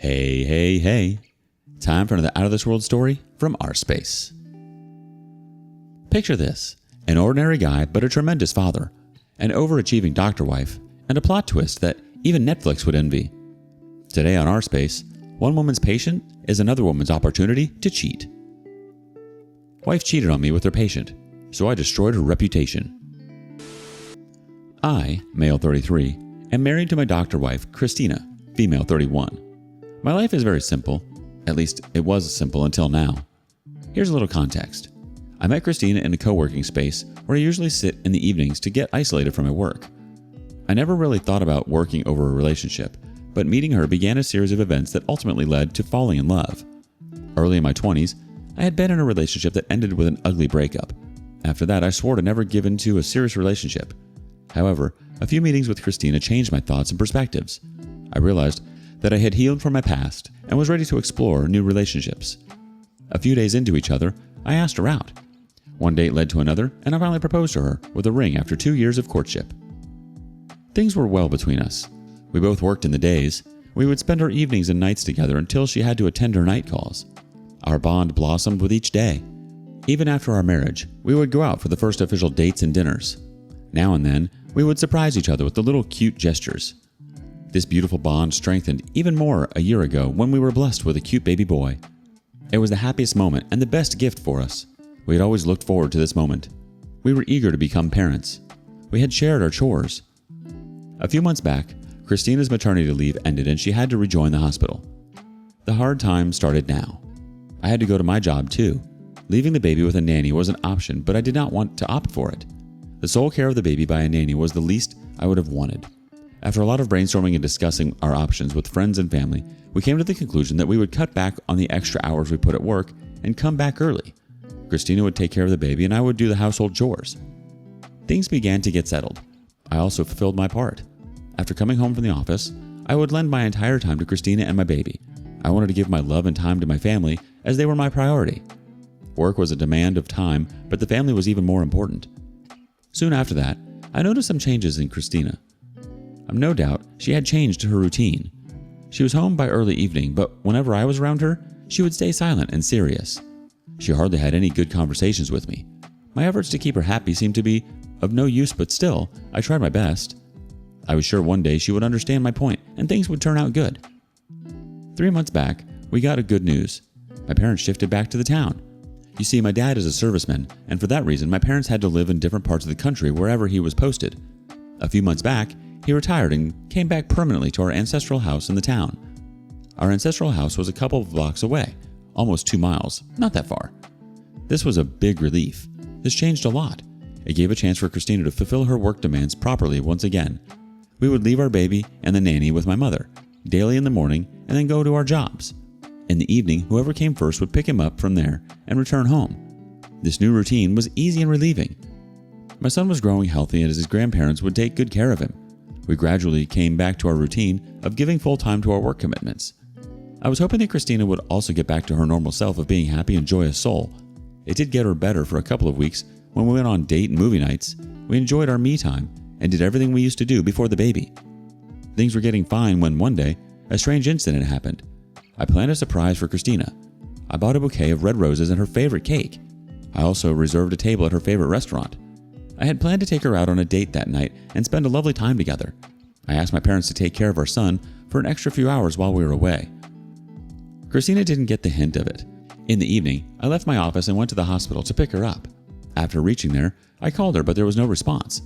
Hey, hey, hey. Time for another Out of This World story from rSpace. Picture this: an ordinary guy, but a tremendous father, an overachieving doctor wife, and a plot twist that even Netflix would envy. Today on rSpace, one woman's patient is another woman's opportunity to cheat. Wife cheated on me with her patient, so I destroyed her reputation. I, male 33, am married to my doctor wife, Christina, female 31. My life is very simple. At least, it was simple until now. Here's a little context. I met Christina in a co-working space where I usually sit in the evenings to get isolated from my work. I never really thought about working over a relationship, but meeting her began a series of events that ultimately led to falling in love. Early in my 20s, I had been in a relationship that ended with an ugly breakup. After that, I swore to never give into a serious relationship. However, a few meetings with Christina changed my thoughts and perspectives. I realized that I had healed from my past and was ready to explore new relationships. A few days into each other, I asked her out. One date led to another, and I finally proposed to her with a ring after 2 years of courtship. Things were well between us. We both worked in the days. We would spend our evenings and nights together until she had to attend her night calls. Our bond blossomed with each day. Even after our marriage, we would go out for the first official dates and dinners. Now and then, we would surprise each other with the little cute gestures. This beautiful bond strengthened even more a year ago when we were blessed with a cute baby boy. It was the happiest moment and the best gift for us. We had always looked forward to this moment. We were eager to become parents. We had shared our chores. A few months back, Christina's maternity leave ended and she had to rejoin the hospital. The hard time started now. I had to go to my job too. Leaving the baby with a nanny was an option, but I did not want to opt for it. The sole care of the baby by a nanny was the least I would have wanted. After a lot of brainstorming and discussing our options with friends and family, we came to the conclusion that we would cut back on the extra hours we put at work and come back early. Christina would take care of the baby and I would do the household chores. Things began to get settled. I also fulfilled my part. After coming home from the office, I would lend my entire time to Christina and my baby. I wanted to give my love and time to my family as they were my priority. Work was a demand of time, but the family was even more important. Soon after that, I noticed some changes in Christina. No doubt, she had changed her routine. She was home by early evening, but whenever I was around her, she would stay silent and serious. She hardly had any good conversations with me. My efforts to keep her happy seemed to be of no use, but still, I tried my best. I was sure one day she would understand my point and things would turn out good. 3 months back, we got a good news. My parents shifted back to the town. You see, my dad is a serviceman, and for that reason, my parents had to live in different parts of the country wherever he was posted. A few months back, he retired and came back permanently to our ancestral house in the town. Our ancestral house was a couple of blocks away, almost 2 miles, not that far. This was a big relief. This changed a lot. It gave a chance for Christina to fulfill her work demands properly once again. We would leave our baby and the nanny with my mother, daily in the morning, and then go to our jobs. In the evening, whoever came first would pick him up from there and return home. This new routine was easy and relieving. My son was growing healthy and his grandparents would take good care of him. We gradually came back to our routine of giving full time to our work commitments. I was hoping that Christina would also get back to her normal self of being happy and joyous soul. It did get her better for a couple of weeks when we went on date and movie nights. We enjoyed our me time and did everything we used to do before the baby. Things were getting fine when one day, a strange incident happened. I planned a surprise for Christina. I bought a bouquet of red roses and her favorite cake. I also reserved a table at her favorite restaurant. I had planned to take her out on a date that night and spend a lovely time together. I asked my parents to take care of our son for an extra few hours while we were away. Christina didn't get the hint of it. In the evening, I left my office and went to the hospital to pick her up. After reaching there, I called her, but there was no response.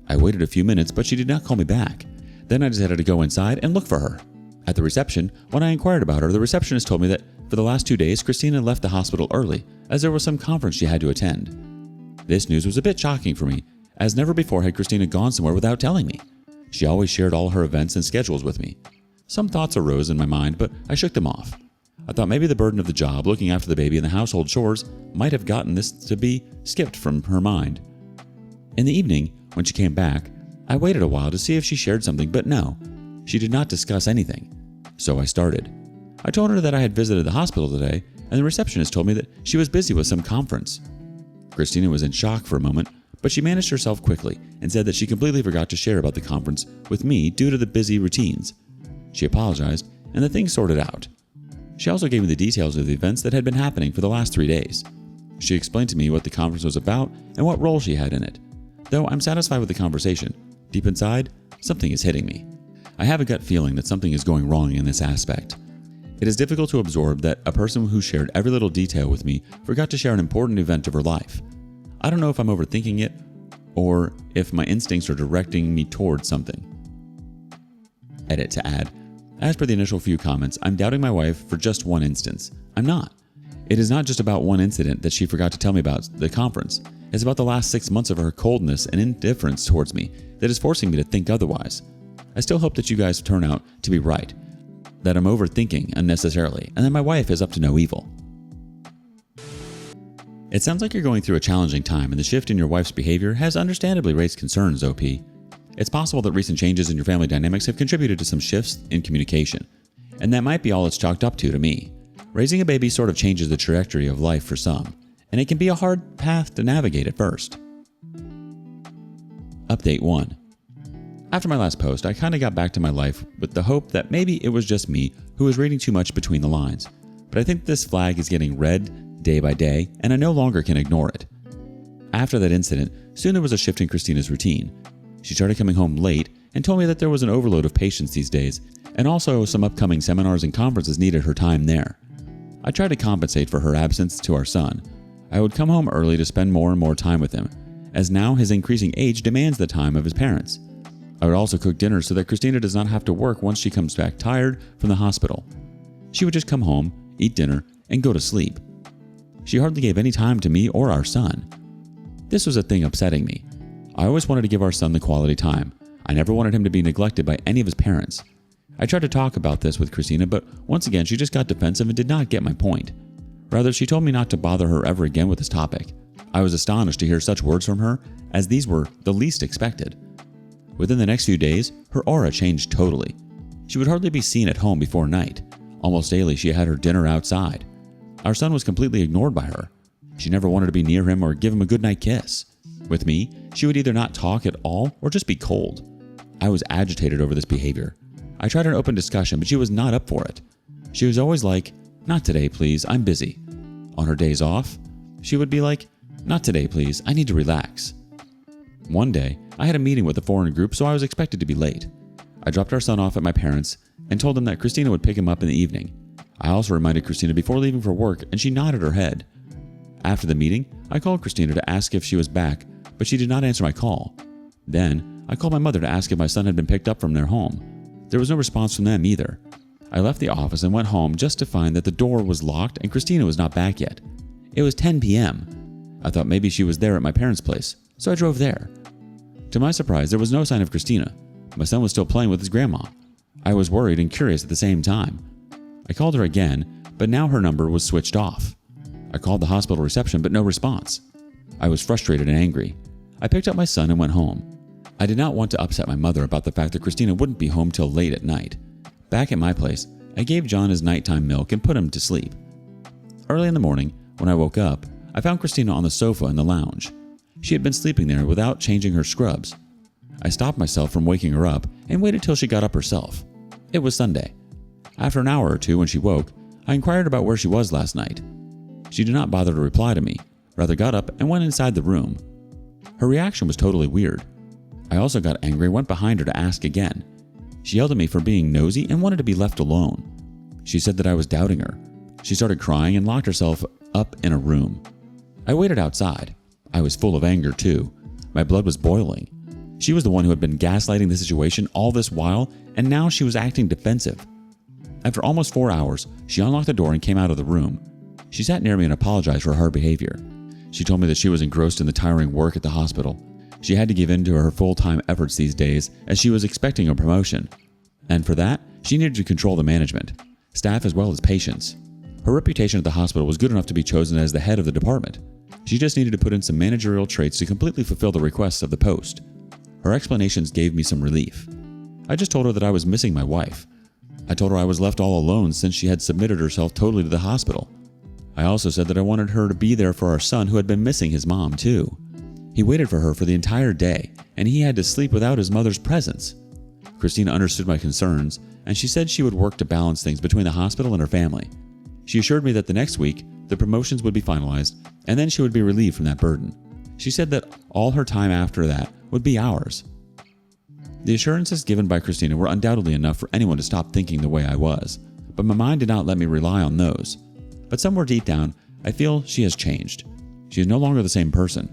I waited a few minutes, but she did not call me back. Then I decided to go inside and look for her. At the reception, when I inquired about her, the receptionist told me that for the last 2 days, Christina left the hospital early, as there was some conference she had to attend. This news was a bit shocking for me, as never before had Christina gone somewhere without telling me. She always shared all her events and schedules with me. Some thoughts arose in my mind, but I shook them off. I thought maybe the burden of the job, looking after the baby and the household chores, might have gotten this to be skipped from her mind. In the evening, when she came back, I waited a while to see if she shared something, but no, she did not discuss anything. So I started. I told her that I had visited the hospital today, and the receptionist told me that she was busy with some conference. Christina was in shock for a moment, but she managed herself quickly and said that she completely forgot to share about the conference with me due to the busy routines. She apologized and the things sorted out. She also gave me the details of the events that had been happening for the last 3 days. She explained to me what the conference was about and what role she had in it. Though I'm satisfied with the conversation, deep inside, something is hitting me. I have a gut feeling that something is going wrong in this aspect. It is difficult to absorb that a person who shared every little detail with me forgot to share an important event of her life. I don't know if I'm overthinking it or if my instincts are directing me towards something. Edit to add. As per the initial few comments, I'm doubting my wife for just one instance. I'm not. It is not just about one incident that she forgot to tell me about the conference. It's about the last 6 months of her coldness and indifference towards me that is forcing me to think otherwise. I still hope that you guys turn out to be right, that I'm overthinking unnecessarily, and that my wife is up to no evil. It sounds like you're going through a challenging time, and the shift in your wife's behavior has understandably raised concerns, OP. It's possible that recent changes in your family dynamics have contributed to some shifts in communication, and that might be all it's chalked up to me. Raising a baby sort of changes the trajectory of life for some, and it can be a hard path to navigate at first. Update 1. After my last post, I kinda got back to my life with the hope that maybe it was just me who was reading too much between the lines. But I think this flag is getting read day by day, and I no longer can ignore it. After that incident, soon there was a shift in Christina's routine. She started coming home late and told me that there was an overload of patients these days, and also some upcoming seminars and conferences needed her time there. I tried to compensate for her absence to our son. I would come home early to spend more and more time with him, as now his increasing age demands the time of his parents. I would also cook dinner so that Christina does not have to work once she comes back tired from the hospital. She would just come home, eat dinner, and go to sleep. She hardly gave any time to me or our son. This was a thing upsetting me. I always wanted to give our son the quality time. I never wanted him to be neglected by any of his parents. I tried to talk about this with Christina, but once again she just got defensive and did not get my point. Rather, she told me not to bother her ever again with this topic. I was astonished to hear such words from her, as these were the least expected. Within the next few days, her aura changed totally. She would hardly be seen at home before night. Almost daily she had her dinner outside. Our son was completely ignored by her. She never wanted to be near him or give him a goodnight kiss. With me, she would either not talk at all or just be cold. I was agitated over this behavior. I tried an open discussion, but she was not up for it. She was always like, "Not today, please, I'm busy." On her days off, she would be like, "Not today, please, I need to relax." One day, I had a meeting with a foreign group, so I was expected to be late. I dropped our son off at my parents' and told them that Christina would pick him up in the evening. I also reminded Christina before leaving for work, and she nodded her head. After the meeting, I called Christina to ask if she was back, but she did not answer my call. Then, I called my mother to ask if my son had been picked up from their home. There was no response from them either. I left the office and went home just to find that the door was locked and Christina was not back yet. It was 10 p.m. I thought maybe she was there at my parents' place, so I drove there. To my surprise, there was no sign of Christina. My son was still playing with his grandma. I was worried and curious at the same time. I called her again, but now her number was switched off. I called the hospital reception, but no response. I was frustrated and angry. I picked up my son and went home. I did not want to upset my mother about the fact that Christina wouldn't be home till late at night. Back at my place, I gave John his nighttime milk and put him to sleep. Early in the morning, when I woke up, I found Christina on the sofa in the lounge. She had been sleeping there without changing her scrubs. I stopped myself from waking her up and waited till she got up herself. It was Sunday. After an hour or two when she woke, I inquired about where she was last night. She did not bother to reply to me, rather got up and went inside the room. Her reaction was totally weird. I also got angry and went behind her to ask again. She yelled at me for being nosy and wanted to be left alone. She said that I was doubting her. She started crying and locked herself up in a room. I waited outside. I was full of anger too. My blood was boiling. She was the one who had been gaslighting the situation all this while, and now she was acting defensive. After almost 4 hours, she unlocked the door and came out of the room. She sat near me and apologized for her behavior. She told me that she was engrossed in the tiring work at the hospital. She had to give in to her full-time efforts these days as she was expecting a promotion. And for that, she needed to control the management, staff as well as patients. Her reputation at the hospital was good enough to be chosen as the head of the department. She just needed to put in some managerial traits to completely fulfill the requests of the post. Her explanations gave me some relief. I just told her that I was missing my wife. I told her I was left all alone since she had submitted herself totally to the hospital. I also said that I wanted her to be there for our son who had been missing his mom too. He waited for her for the entire day, and he had to sleep without his mother's presence. Christina understood my concerns, and she said she would work to balance things between the hospital and her family. She assured me that the next week, the promotions would be finalized, and then she would be relieved from that burden. She said that all her time after that would be ours. The assurances given by Christina were undoubtedly enough for anyone to stop thinking the way I was, but my mind did not let me rely on those. But somewhere deep down, I feel she has changed. She is no longer the same person.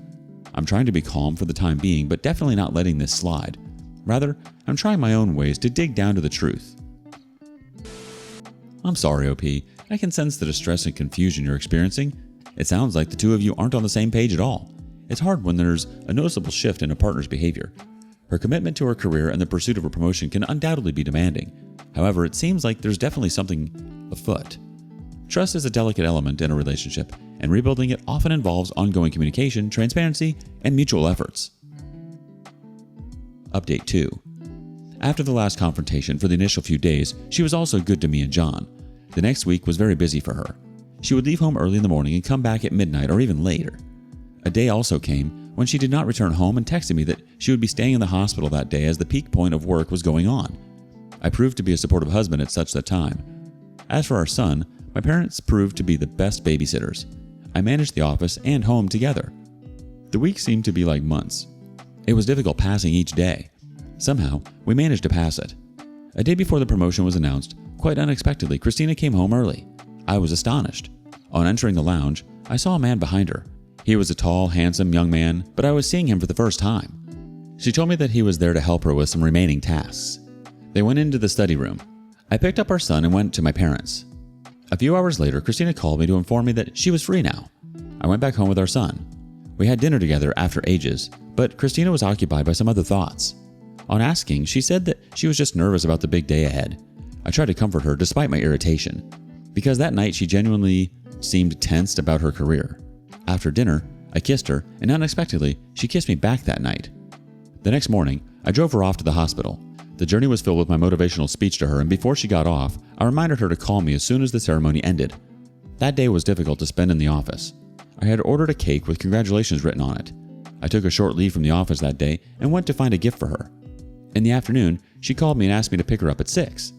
I'm trying to be calm for the time being, but definitely not letting this slide. Rather, I'm trying my own ways to dig down to the truth. I'm sorry, OP. I can sense the distress and confusion you're experiencing. It sounds like the two of you aren't on the same page at all. It's hard when there's a noticeable shift in a partner's behavior. Her commitment to her career and the pursuit of a promotion can undoubtedly be demanding. However, it seems like there's definitely something afoot. Trust is a delicate element in a relationship, and rebuilding it often involves ongoing communication, transparency, and mutual efforts. Update 2. After the last confrontation for the initial few days, she was also good to me and John. The next week was very busy for her. She would leave home early in the morning and come back at midnight or even later. A day also came when she did not return home and texted me that she would be staying in the hospital that day as the peak point of work was going on. I proved to be a supportive husband at such a time. As for our son, my parents proved to be the best babysitters. I managed the office and home together. The weeks seemed to be like months. It was difficult passing each day. Somehow, we managed to pass it. A day before the promotion was announced, quite unexpectedly, Christina came home early. I was astonished. On entering the lounge, I saw a man behind her. He was a tall, handsome young man, but I was seeing him for the first time. She told me that he was there to help her with some remaining tasks. They went into the study room. I picked up our son and went to my parents. A few hours later, Christina called me to inform me that she was free now. I went back home with our son. We had dinner together after ages, but Christina was occupied by some other thoughts. On asking, she said that she was just nervous about the big day ahead. I tried to comfort her despite my irritation, because that night she genuinely seemed tensed about her career. After dinner, I kissed her, and unexpectedly, she kissed me back that night. The next morning, I drove her off to the hospital. The journey was filled with my motivational speech to her, and before she got off, I reminded her to call me as soon as the ceremony ended. That day was difficult to spend in the office. I had ordered a cake with congratulations written on it. I took a short leave from the office that day and went to find a gift for her. In the afternoon, she called me and asked me to pick her up at 6.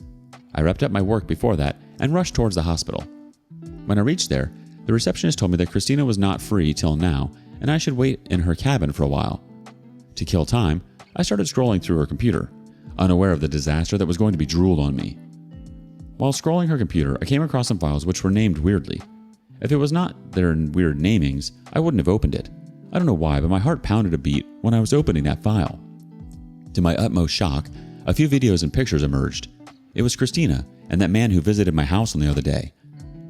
I wrapped up my work before that and rushed towards the hospital. When I reached there, the receptionist told me that Christina was not free till now and I should wait in her cabin for a while. To kill time, I started scrolling through her computer, unaware of the disaster that was going to be drooled on me. While scrolling her computer, I came across some files which were named weirdly. If it was not their weird namings, I wouldn't have opened it. I don't know why, but my heart pounded a beat when I was opening that file. To my utmost shock, a few videos and pictures emerged. It was Christina and that man who visited my house on the other day.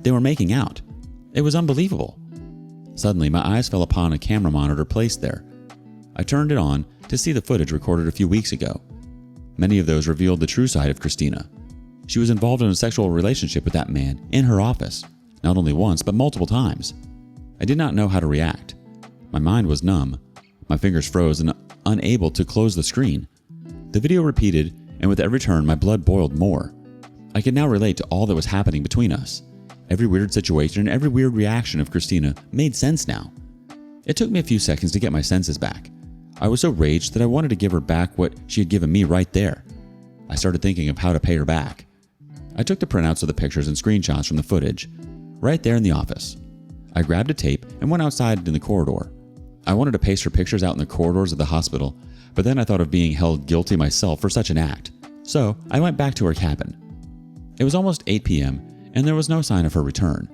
They were making out. It was unbelievable. Suddenly, my eyes fell upon a camera monitor placed there. I turned it on to see the footage recorded a few weeks ago. Many of those revealed the true side of Christina. She was involved in a sexual relationship with that man in her office, not only once, but multiple times. I did not know how to react. My mind was numb. My fingers froze and unable to close the screen. The video repeated, and with every turn, my blood boiled more. I could now relate to all that was happening between us. Every weird situation and every weird reaction of Christina made sense now. It took me a few seconds to get my senses back. I was so raged that I wanted to give her back what she had given me right there. I started thinking of how to pay her back. I took the printouts of the pictures and screenshots from the footage, right there in the office. I grabbed a tape and went outside in the corridor. I wanted to paste her pictures out in the corridors of the hospital, but then I thought of being held guilty myself for such an act. So I went back to her cabin. It was almost 8 p.m., and there was no sign of her return.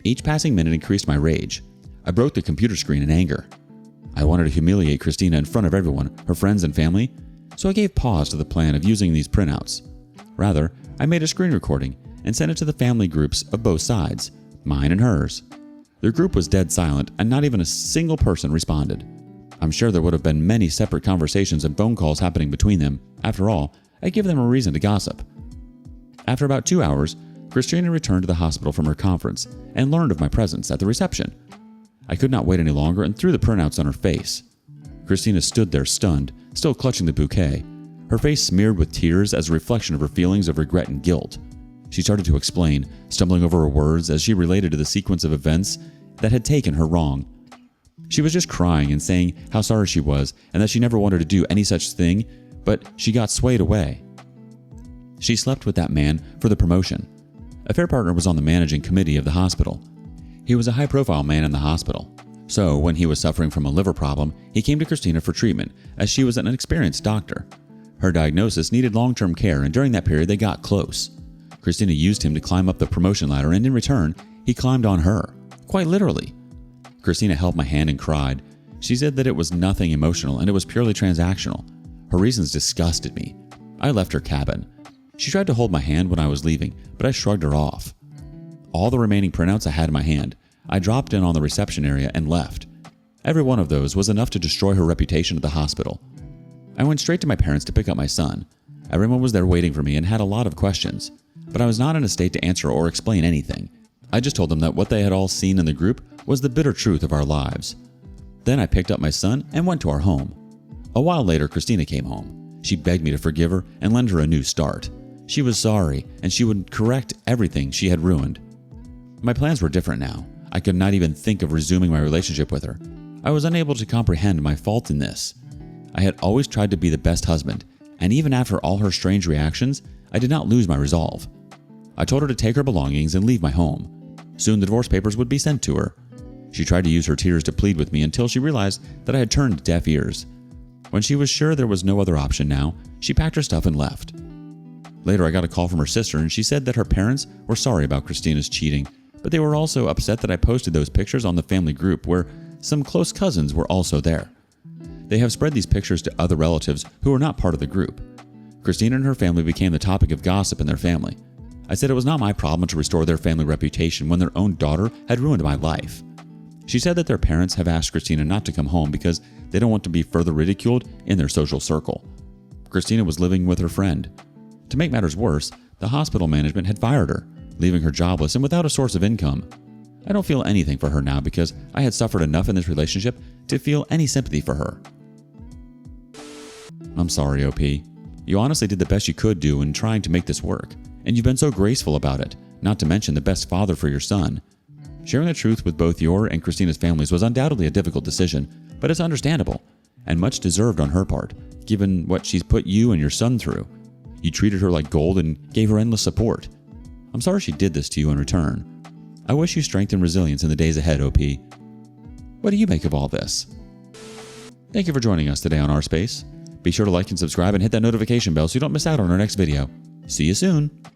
Each passing minute increased my rage. I broke the computer screen in anger. I wanted to humiliate Christina in front of everyone, her friends and family, so I gave pause to the plan of using these printouts. Rather, I made a screen recording and sent it to the family groups of both sides, mine and hers. Their group was dead silent, and not even a single person responded. I'm sure there would have been many separate conversations and phone calls happening between them. After all, I gave them a reason to gossip. After about 2 hours, Christina returned to the hospital from her conference and learned of my presence at the reception. I could not wait any longer and threw the printouts on her face. Christina stood there stunned, still clutching the bouquet, her face smeared with tears as a reflection of her feelings of regret and guilt. She started to explain, stumbling over her words as she related to the sequence of events that had taken her wrong. She was just crying and saying how sorry she was and that she never wanted to do any such thing, but she got swayed away. she slept with that man for the promotion. Affair partner was on the managing committee of the hospital. He was a high-profile man in the hospital. So, when he was suffering from a liver problem, he came to Christina for treatment, as she was an experienced doctor. Her diagnosis needed long-term care, and during that period they got close. Christina used him to climb up the promotion ladder, and in return, he climbed on her. Quite literally. Christina held my hand and cried. She said that it was nothing emotional and it was purely transactional. Her reasons disgusted me. I left her cabin. She tried to hold my hand when I was leaving, but I shrugged her off. All the remaining printouts I had in my hand, I dropped in on the reception area and left. Every one of those was enough to destroy her reputation at the hospital. I went straight to my parents to pick up my son. Everyone was there waiting for me and had a lot of questions, but I was not in a state to answer or explain anything. I just told them that what they had all seen in the group was the bitter truth of our lives. Then I picked up my son and went to our home. A while later, Christina came home. She begged me to forgive her and lend her a new start. She was sorry, and she would correct everything she had ruined. My plans were different now. I could not even think of resuming my relationship with her. I was unable to comprehend my fault in this. I had always tried to be the best husband, and even after all her strange reactions, I did not lose my resolve. I told her to take her belongings and leave my home. Soon the divorce papers would be sent to her. She tried to use her tears to plead with me until she realized that I had turned deaf ears. When she was sure there was no other option now, she packed her stuff and left. Later, I got a call from her sister, and she said that her parents were sorry about Christina's cheating, but they were also upset that I posted those pictures on the family group where some close cousins were also there. They have spread these pictures to other relatives who were not part of the group. Christina and her family became the topic of gossip in their family. I said it was not my problem to restore their family reputation when their own daughter had ruined my life. She said that their parents have asked Christina not to come home because they don't want to be further ridiculed in their social circle. Christina was living with her friend. To make matters worse, the hospital management had fired her, leaving her jobless and without a source of income. I don't feel anything for her now because I had suffered enough in this relationship to feel any sympathy for her. I'm sorry, OP. You honestly did the best you could do in trying to make this work, and you've been so graceful about it, not to mention the best father for your son. Sharing the truth with both your and Christina's families was undoubtedly a difficult decision, but it's understandable, and much deserved on her part, given what she's put you and your son through. You treated her like gold and gave her endless support. I'm sorry she did this to you in return. I wish you strength and resilience in the days ahead, OP. What do you make of all this? Thank you for joining us today on rSpace. Be sure to like and subscribe and hit that notification bell so you don't miss out on our next video. See you soon!